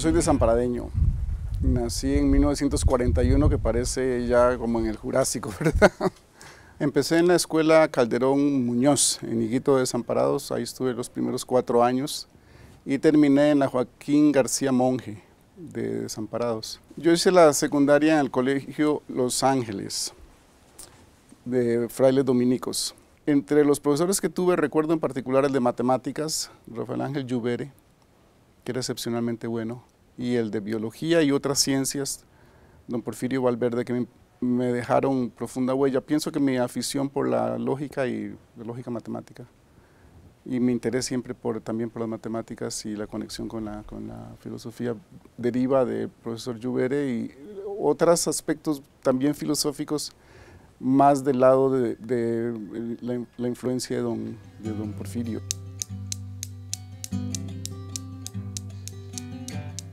Yo soy desamparadeño. Nací en 1941, que parece ya como en el Jurásico, ¿verdad? Empecé en la escuela Calderón Muñoz, en Higuito de Desamparados. Ahí estuve los primeros 4 años. Y terminé en la Joaquín García Monge de Desamparados. Yo hice la secundaria en el colegio Los Ángeles, de frailes dominicos. Entre los profesores que tuve, recuerdo en particular el de matemáticas, Rafael Ángel Lluvere, que era excepcionalmente bueno, y el de biología y otras ciencias, don Porfirio Valverde, que me dejaron profunda huella. Pienso que mi afición por la lógica y la lógica matemática, y mi interés siempre también por las matemáticas y la conexión con la filosofía deriva del profesor Lluvere y otros aspectos también filosóficos, más del lado de la influencia de don Porfirio.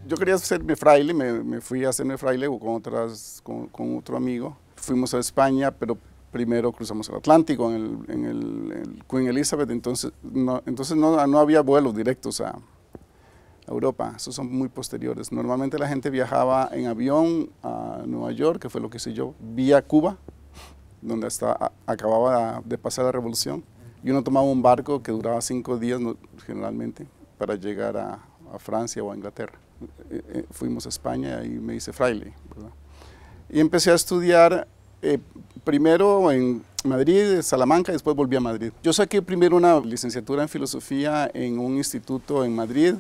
Yo quería hacerme fraile, me fui a hacerme fraile con otro amigo. Fuimos a España, pero primero cruzamos el Atlántico en el Queen Elizabeth, entonces no había vuelos directos a Europa, esos son muy posteriores. Normalmente la gente viajaba en avión a Nueva York, que fue lo que hice yo, vía Cuba, donde acababa de pasar la revolución, y uno tomaba un barco que duraba 5 días generalmente para llegar a Francia o a Inglaterra. Fuimos a España y me hice fraile, ¿verdad? Y empecé a estudiar primero en Madrid, Salamanca, y después volví a Madrid. Yo saqué primero una licenciatura en filosofía en un instituto en Madrid.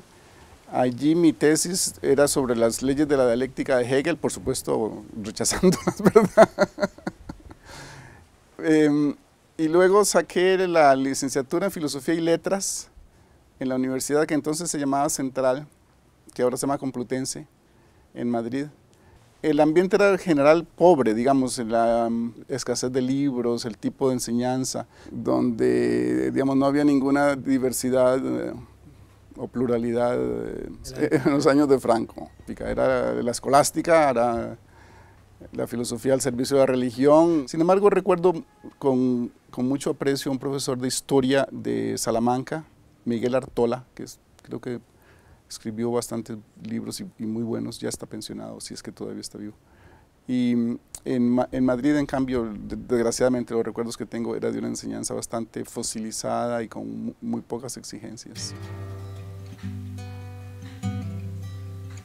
Allí mi tesis era sobre las leyes de la dialéctica de Hegel, por supuesto rechazándolas, ¿verdad? Y luego saqué la licenciatura en filosofía y letras en la universidad que entonces se llamaba Central, que ahora se llama Complutense, en Madrid. El ambiente era en general pobre, digamos, la escasez de libros, el tipo de enseñanza, donde, digamos, no había ninguna diversidad o pluralidad en los años de Franco. Era la escolástica, era la filosofía al servicio de la religión. Sin embargo, recuerdo con mucho aprecio a un profesor de historia de Salamanca, Miguel Artola, que creo que escribió bastantes libros y muy buenos, ya está pensionado, si es que todavía está vivo. Y en Madrid, en cambio, desgraciadamente los recuerdos que tengo era de una enseñanza bastante fosilizada y con muy pocas exigencias.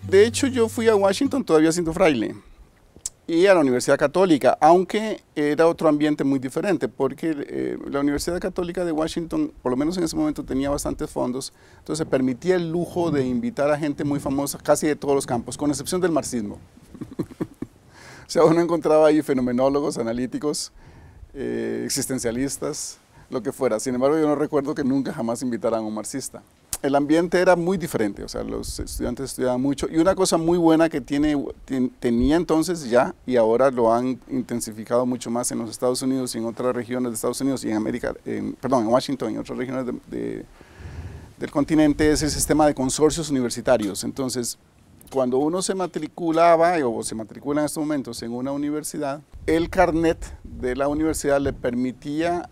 De hecho, yo fui a Washington todavía siendo fraile, y a la Universidad Católica, aunque era otro ambiente muy diferente, porque la Universidad Católica de Washington, por lo menos en ese momento, tenía bastantes fondos, entonces permitía el lujo de invitar a gente muy famosa casi de todos los campos, con excepción del marxismo. O sea, uno encontraba ahí fenomenólogos, analíticos, existencialistas, lo que fuera. Sin embargo, yo no recuerdo que nunca jamás invitaran a un marxista. El ambiente era muy diferente, o sea, los estudiantes estudiaban mucho, y una cosa muy buena que tenía entonces ya, y ahora lo han intensificado mucho más en los Estados Unidos y en otras regiones de Estados Unidos y en en Washington y en otras regiones del continente, es el sistema de consorcios universitarios. Entonces, cuando uno se matriculaba, o se matricula en estos momentos en una universidad, el carnet de la universidad le permitía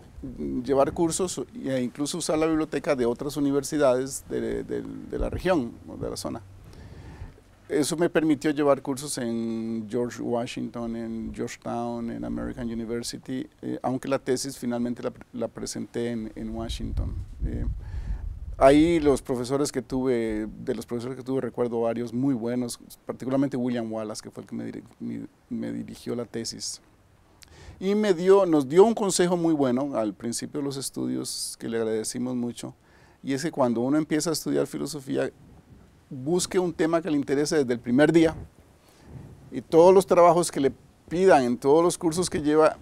llevar cursos e incluso usar la biblioteca de otras universidades de la región o de la zona. Eso me permitió llevar cursos en George Washington, en Georgetown, en American University, aunque la tesis finalmente la presenté en Washington. Ahí de los profesores que tuve recuerdo varios muy buenos, particularmente William Wallace, que fue el que me dirigió la tesis. Y nos dio un consejo muy bueno al principio de los estudios que le agradecimos mucho, y es que cuando uno empieza a estudiar filosofía, busque un tema que le interese desde el primer día, y todos los trabajos que le pidan en todos los cursos que lleva,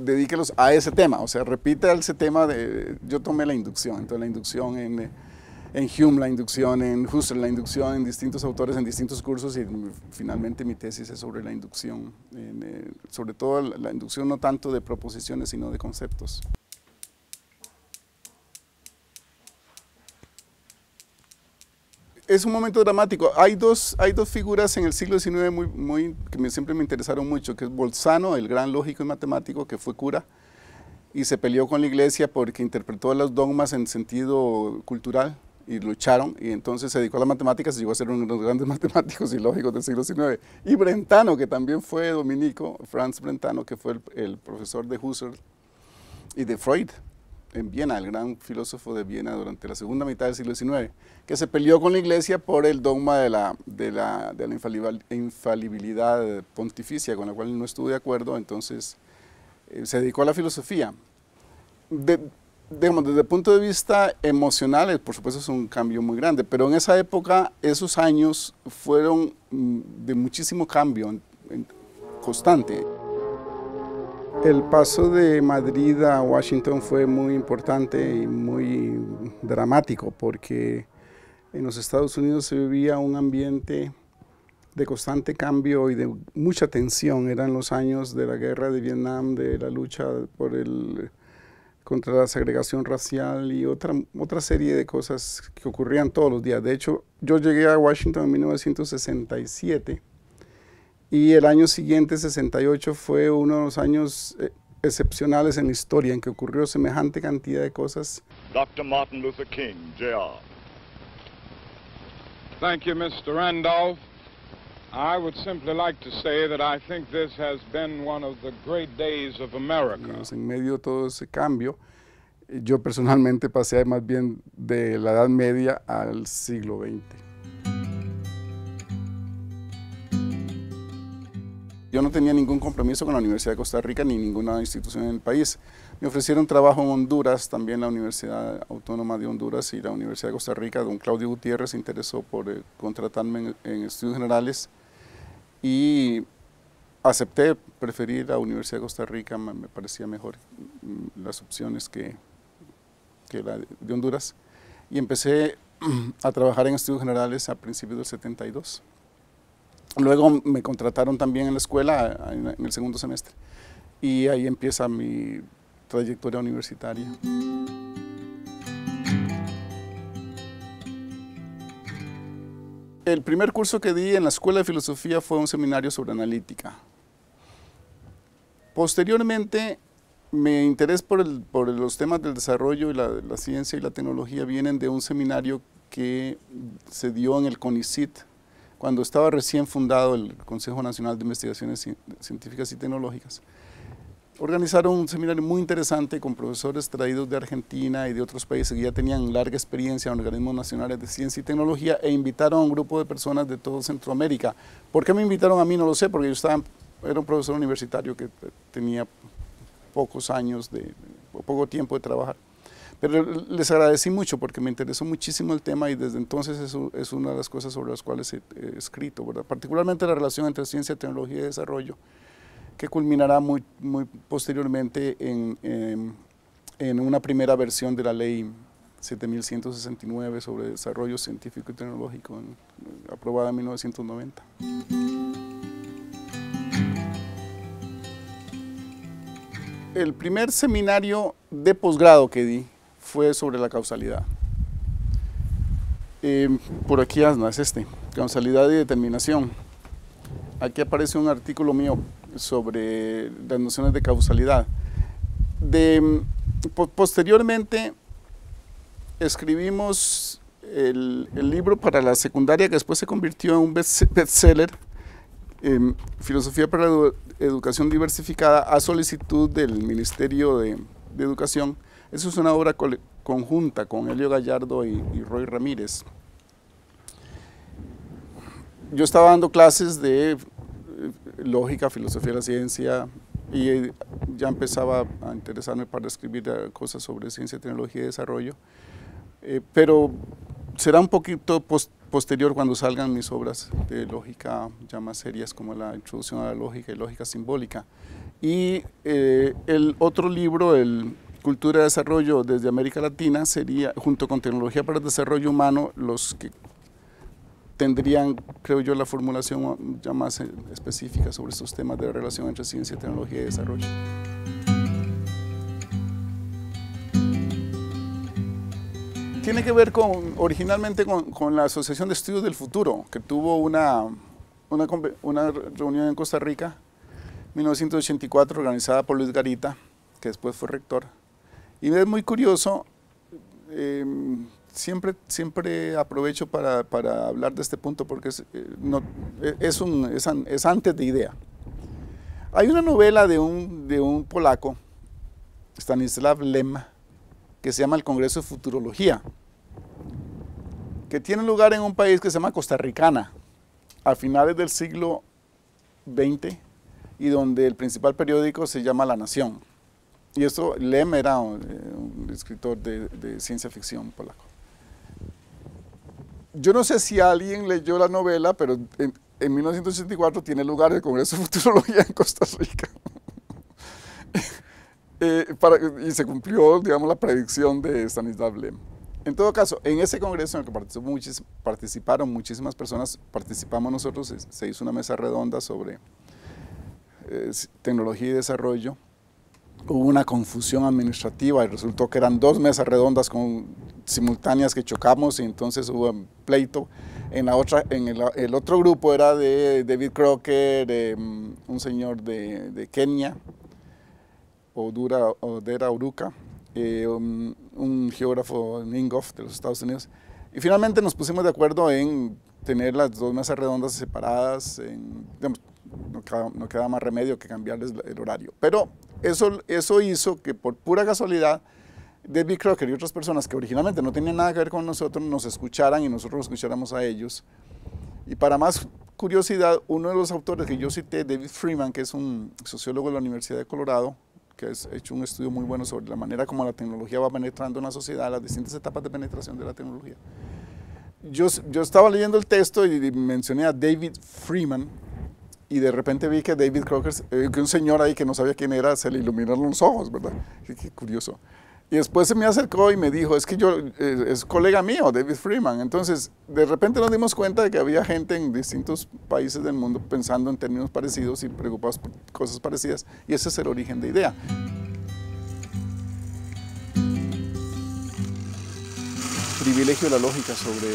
dedíquelos a ese tema, o sea, repita ese tema yo tomé la inducción, entonces la inducción en Hume, la inducción en Husserl, la inducción en distintos autores, en distintos cursos, y finalmente mi tesis es sobre la inducción, sobre todo la inducción no tanto de proposiciones, sino de conceptos. Es un momento dramático. Hay dos figuras en el siglo XIX que siempre me interesaron mucho, que es Bolzano, el gran lógico y matemático, que fue cura, y se peleó con la iglesia porque interpretó los dogmas en sentido cultural, y lo echaron, y entonces se dedicó a las matemáticas y llegó a ser uno de los grandes matemáticos y lógicos del siglo XIX. Y Brentano, que también fue dominico, Franz Brentano, que fue el profesor de Husserl y de Freud en Viena, el gran filósofo de Viena durante la segunda mitad del siglo XIX, que se peleó con la Iglesia por el dogma de la infalibilidad pontificia, con la cual no estuvo de acuerdo, entonces se dedicó a la filosofía. Digamos, desde el punto de vista emocional, por supuesto es un cambio muy grande, pero en esa época, esos años fueron de muchísimo cambio constante. El paso de Madrid a Washington fue muy importante y muy dramático, porque en los Estados Unidos se vivía un ambiente de constante cambio y de mucha tensión. Eran los años de la guerra de Vietnam, de la lucha contra la segregación racial y otra serie de cosas que ocurrían todos los días. De hecho, yo llegué a Washington en 1967 y el año siguiente, 68, fue uno de los años excepcionales en la historia en que ocurrió semejante cantidad de cosas. Dr. Martin Luther King, Jr. Thank you, Mr. Randolph. I would simply like to say that I think this has been one of the great days of America. En medio de todo ese cambio, yo personalmente pasé más bien de la Edad Media al siglo XX. Yo no tenía ningún compromiso con la Universidad de Costa Rica ni ninguna institución en el país. Me ofrecieron trabajo en Honduras, también la Universidad Autónoma de Honduras y la Universidad de Costa Rica. Don Claudio Gutiérrez se interesó por contratarme en estudios generales y acepté, preferí la Universidad de Costa Rica, me parecía mejor las opciones que la de Honduras. Y empecé a trabajar en estudios generales a principios del 72. Luego me contrataron también en la escuela en el segundo semestre y ahí empieza mi trayectoria universitaria. El primer curso que di en la Escuela de Filosofía fue un seminario sobre analítica. Posteriormente, mi interés por los temas del desarrollo y la ciencia y la tecnología vienen de un seminario que se dio en el CONICIT, cuando estaba recién fundado el Consejo Nacional de Investigaciones Científicas y Tecnológicas. Organizaron un seminario muy interesante con profesores traídos de Argentina y de otros países que ya tenían larga experiencia en organismos nacionales de ciencia y tecnología e invitaron a un grupo de personas de todo Centroamérica. ¿Por qué me invitaron a mí? No lo sé, porque yo era un profesor universitario que tenía pocos años, poco tiempo de trabajar. Pero les agradecí mucho porque me interesó muchísimo el tema y desde entonces eso es una de las cosas sobre las cuales he escrito, ¿verdad? Particularmente la relación entre ciencia, tecnología y desarrollo, que culminará muy posteriormente en una primera versión de la ley 7169 sobre desarrollo científico y tecnológico, aprobada en 1990. El primer seminario de posgrado que di fue sobre la causalidad. Por aquí es causalidad y determinación. Aquí aparece un artículo mío sobre las nociones de causalidad. Posteriormente escribimos el libro para la secundaria que después se convirtió en un bestseller, Filosofía para la Educación Diversificada, a solicitud del Ministerio de Educación. Eso es una obra conjunta con Elio Gallardo y Roy Ramírez. Yo estaba dando clases de lógica, filosofía de la ciencia y ya empezaba a interesarme para escribir cosas sobre ciencia, tecnología y desarrollo, pero será un poquito posterior cuando salgan mis obras de lógica ya más serias, como la Introducción a la Lógica y Lógica Simbólica. Y el otro libro, el Cultura de Desarrollo desde América Latina, sería, junto con Tecnología para el Desarrollo Humano, los que tendrían, creo yo, la formulación ya más específica sobre estos temas de relación entre ciencia, tecnología y desarrollo. Tiene que ver originalmente con la Asociación de Estudios del Futuro, que tuvo una reunión en Costa Rica, 1984, organizada por Luis Garita, que después fue rector. Y es muy curioso siempre aprovecho para hablar de este punto porque es antes de idea. Hay una novela de un polaco, Stanislaw Lem, que se llama El Congreso de Futurología, que tiene lugar en un país que se llama Costa Rica, a finales del siglo XX, y donde el principal periódico se llama La Nación. Y esto, Lem era un escritor de ciencia ficción polaco. Yo no sé si alguien leyó la novela, pero en 1984 tiene lugar el Congreso de Futurología en Costa Rica. Y se cumplió, digamos, la predicción de Stanislav Lem. En todo caso, en ese congreso en el que participaron muchísimas personas, participamos nosotros, se hizo una mesa redonda sobre tecnología y desarrollo. Hubo una confusión administrativa y resultó que eran 2 mesas redondas simultáneas que chocamos y entonces hubo un pleito. El otro grupo era de David Crocker, un señor de Kenia, Odera Oruka, un geógrafo Ningoff de los Estados Unidos. Y finalmente nos pusimos de acuerdo en tener las 2 mesas redondas separadas. No quedaba más remedio que cambiarles el horario. Pero eso hizo que por pura casualidad David Crocker y otras personas que originalmente no tenían nada que ver con nosotros nos escucharan y nosotros escucháramos a ellos. Y para más curiosidad, uno de los autores que yo cité, David Freeman, que es un sociólogo de la Universidad de Colorado, que ha hecho un estudio muy bueno sobre la manera como la tecnología va penetrando en la sociedad, las distintas etapas de penetración de la tecnología. Yo estaba leyendo el texto y mencioné a David Freeman, y de repente vi que David Crocker, que un señor ahí que no sabía quién era, se le iluminaron los ojos, ¿verdad? Qué curioso. Y después se me acercó y me dijo, es que es colega mío, David Freeman. Entonces, de repente nos dimos cuenta de que había gente en distintos países del mundo pensando en términos parecidos y preocupados por cosas parecidas, y ese es el origen de IDEA. Privilegio de la lógica sobre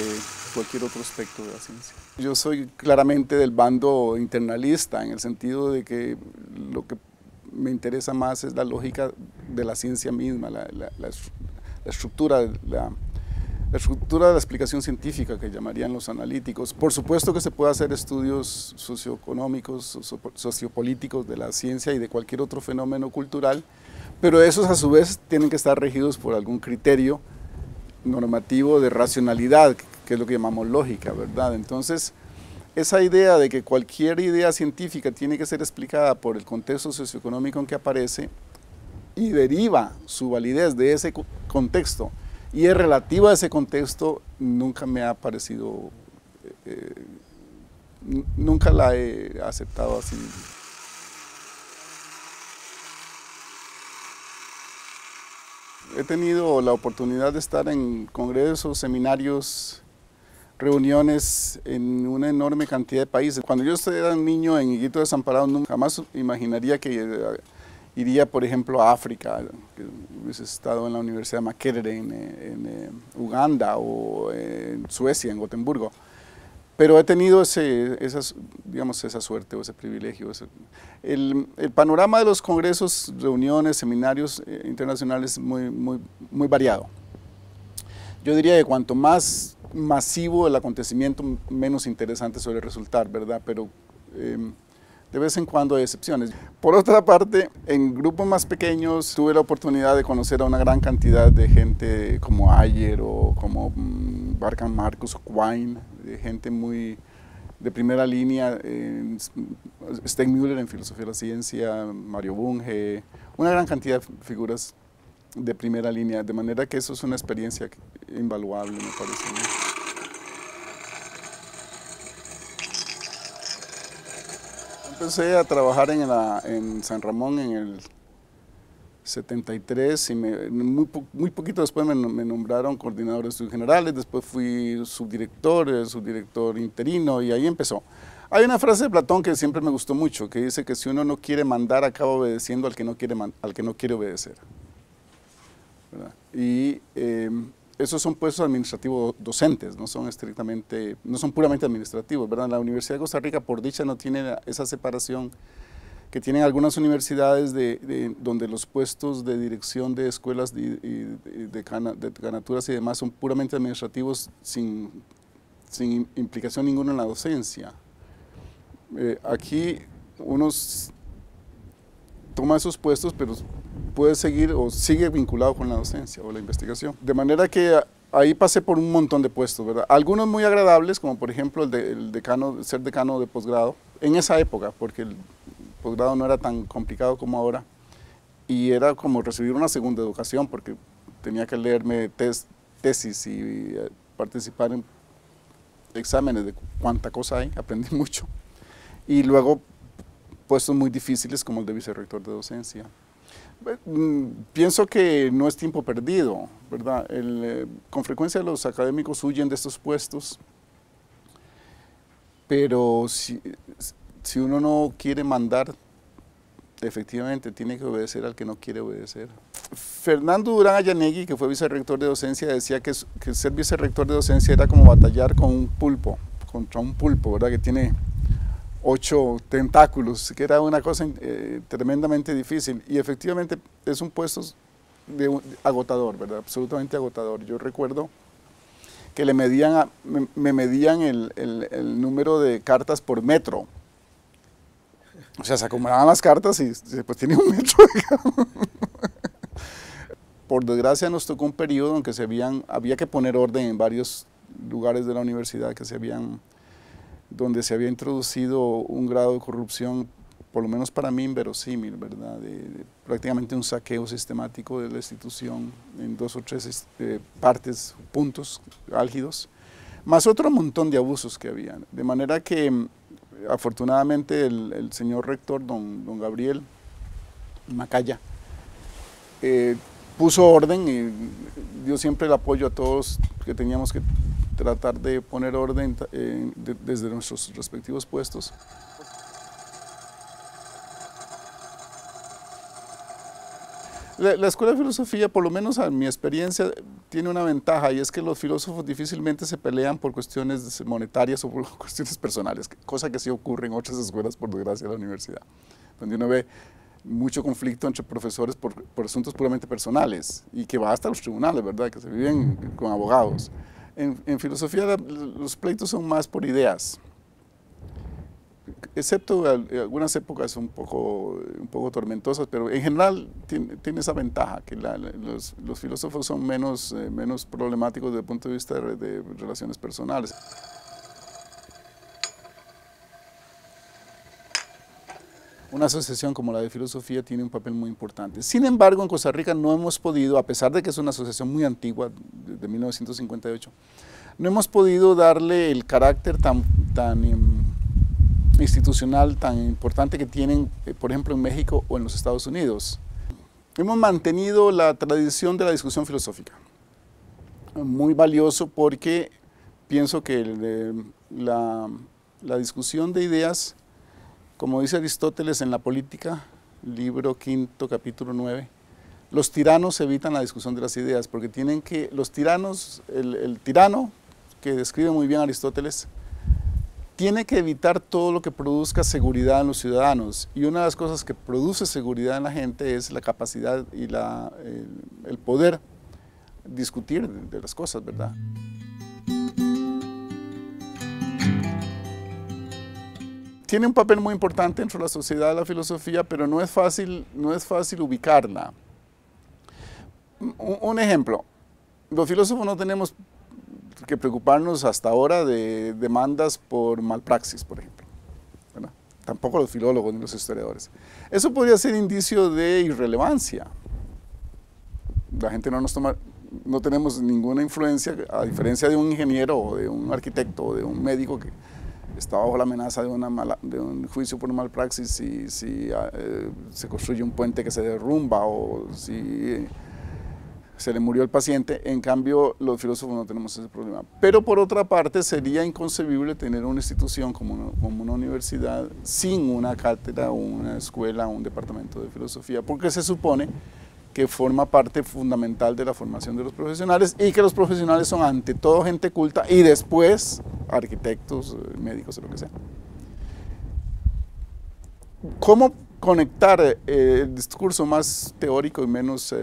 cualquier otro aspecto de la ciencia. Yo soy claramente del bando internalista, en el sentido de que lo que me interesa más es la lógica de la ciencia misma, la estructura de la explicación científica que llamarían los analíticos. Por supuesto que se puede hacer estudios socioeconómicos, sociopolíticos de la ciencia y de cualquier otro fenómeno cultural, pero esos a su vez tienen que estar regidos por algún criterio normativo de racionalidad, que es lo que llamamos lógica, ¿verdad? Entonces, esa idea de que cualquier idea científica tiene que ser explicada por el contexto socioeconómico en que aparece y deriva su validez de ese contexto y es relativa a ese contexto, nunca me ha parecido, nunca la he aceptado así. He tenido la oportunidad de estar en congresos, seminarios, reuniones en una enorme cantidad de países. Cuando yo era un niño en Higuito Desamparado, jamás imaginaría que iría, por ejemplo, a África, que hubiese estado en la Universidad de Makerere en Uganda o en Suecia, en Gotemburgo. Pero he tenido esa suerte o ese privilegio. El panorama de los congresos, reuniones, seminarios internacionales es muy variado. Yo diría que cuanto más masivo el acontecimiento, menos interesante suele resultar, ¿verdad? Pero de vez en cuando hay excepciones. Por otra parte, en grupos más pequeños tuve la oportunidad de conocer a una gran cantidad de gente como Ayer o como Barkan Marcus, Quine, de gente muy de primera línea, Steinmüller en filosofía de la ciencia, Mario Bunge, una gran cantidad de figuras de primera línea, de manera que eso es una experiencia invaluable, me parece, ¿no? Empecé a trabajar en San Ramón en el 73 y muy poquito después me nombraron coordinador de estudios generales, después fui subdirector interino y ahí empezó. Hay una frase de Platón que siempre me gustó mucho, que dice que si uno no quiere mandar, acaba obedeciendo al que no quiere obedecer, ¿verdad? Y esos son puestos administrativos docentes, no son puramente administrativos, ¿verdad? La Universidad de Costa Rica, por dicha, no tiene esa separación que tienen algunas universidades donde los puestos de dirección de escuelas y decanatura y demás son puramente administrativos sin implicación ninguna en la docencia. Aquí uno toma esos puestos, pero puede seguir o sigue vinculado con la docencia o la investigación. De manera que ahí pasé por un montón de puestos, ¿verdad? Algunos muy agradables, como por ejemplo ser decano de posgrado, en esa época, porque el posgrado no era tan complicado como ahora, y era como recibir una segunda educación, porque tenía que leerme tesis y participar en exámenes de cuánta cosa hay, aprendí mucho. Y luego puestos muy difíciles como el de vicerrector de docencia. Pienso que no es tiempo perdido, ¿verdad? Con frecuencia los académicos huyen de estos puestos, pero si uno no quiere mandar, efectivamente tiene que obedecer al que no quiere obedecer. Fernando Durán Ayanegui, que fue vicerrector de docencia, decía que ser vicerrector de docencia era como batallar con un pulpo, contra un pulpo, ¿verdad? Que tiene 8 tentáculos, que era una cosa tremendamente difícil, y efectivamente es un puesto agotador, ¿verdad? Absolutamente agotador. Yo recuerdo que me medían el número de cartas por metro. O sea, se acumulaban las cartas y pues tenía un metro, digamos. Por desgracia nos tocó un periodo en que había que poner orden en varios lugares de la universidad donde se había introducido un grado de corrupción, por lo menos para mí, inverosímil, ¿verdad? Prácticamente un saqueo sistemático de la institución en 2 o 3 puntos álgidos, más otro montón de abusos que había. De manera que, afortunadamente, el señor rector, don Gabriel Macaya, puso orden y dio siempre el apoyo a todos que teníamos que tratar de poner orden desde nuestros respectivos puestos. La Escuela de Filosofía, por lo menos a mi experiencia, tiene una ventaja, y es que los filósofos difícilmente se pelean por cuestiones monetarias o por cuestiones personales, cosa que sí ocurre en otras escuelas, por desgracia, de la universidad, donde uno ve mucho conflicto entre profesores por asuntos puramente personales, y que va hasta los tribunales, ¿verdad?, que se viven con abogados. En filosofía los pleitos son más por ideas, excepto algunas épocas un poco tormentosas, pero en general tiene esa ventaja, que los filósofos son menos problemáticos desde el punto de vista de relaciones personales. Una asociación como la de filosofía tiene un papel muy importante. Sin embargo, en Costa Rica no hemos podido, a pesar de que es una asociación muy antigua, de 1958, no hemos podido darle el carácter tan institucional, tan importante que tienen, por ejemplo, en México o en los Estados Unidos. Hemos mantenido la tradición de la discusión filosófica, muy valioso, porque pienso que la discusión de ideas, como dice Aristóteles en La Política, libro 5, capítulo 9, los tiranos evitan la discusión de las ideas, porque los tiranos, el tirano, que describe muy bien Aristóteles, tiene que evitar todo lo que produzca seguridad en los ciudadanos, y una de las cosas que produce seguridad en la gente es la capacidad y el poder discutir de las cosas, ¿verdad? Tiene un papel muy importante dentro de la sociedad de la filosofía, pero no es fácil ubicarla. Un ejemplo, los filósofos no tenemos que preocuparnos hasta ahora de demandas por malpraxis, por ejemplo, ¿verdad? Tampoco los filólogos ni los historiadores. Eso podría ser indicio de irrelevancia. La gente no tenemos ninguna influencia, a diferencia de un ingeniero o de un arquitecto o de un médico que está bajo la amenaza de un juicio por malpraxis si se construye un puente que se derrumba o si se le murió el paciente. En cambio, los filósofos no tenemos ese problema. Pero por otra parte, sería inconcebible tener una institución como una universidad sin una cátedra, una escuela, un departamento de filosofía, porque se supone que forma parte fundamental de la formación de los profesionales, y que los profesionales son ante todo gente culta y después arquitectos, médicos o lo que sea. ¿Cómo conectar el discurso más teórico y menos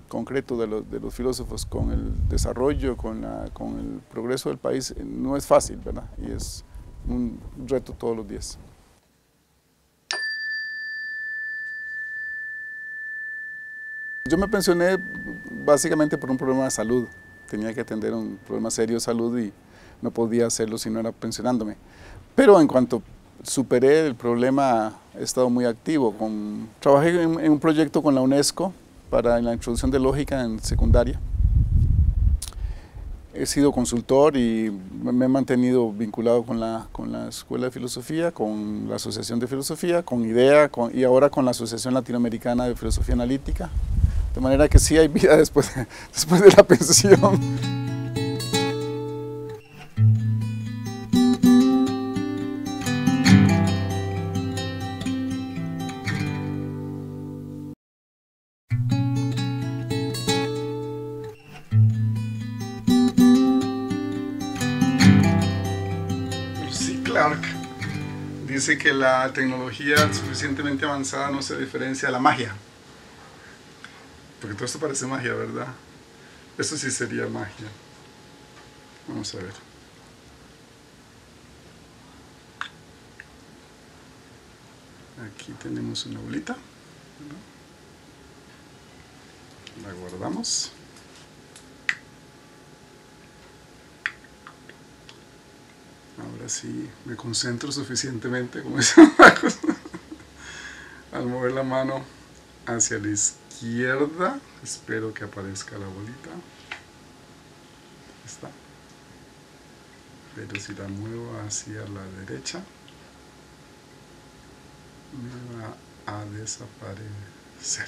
concreto de los filósofos con el desarrollo, con el progreso del país, no es fácil, ¿verdad? Y es un reto todos los días. Yo me pensioné básicamente por un problema de salud. Tenía que atender un problema serio de salud y no podía hacerlo si no era pensionándome. Pero en cuanto superé el problema, he estado muy activo. Trabajé en un proyecto con la UNESCO para la introducción de lógica en secundaria. He sido consultor y me he mantenido vinculado con la Escuela de Filosofía, con la Asociación de Filosofía, con IDEA y ahora con la Asociación Latinoamericana de Filosofía Analítica. De manera que sí hay vida después de la pensión. Clark dice que la tecnología suficientemente avanzada no se diferencia de la magia. Porque todo esto parece magia, ¿verdad? Esto sí sería magia. Vamos a ver. Aquí tenemos una bolita. La guardamos. Ahora sí me concentro suficientemente, como dicen Marcos, al mover la mano hacia la izquierda. Espero que aparezca la bolita. Ahí está. Pero si la muevo hacia la derecha, me va a desaparecer.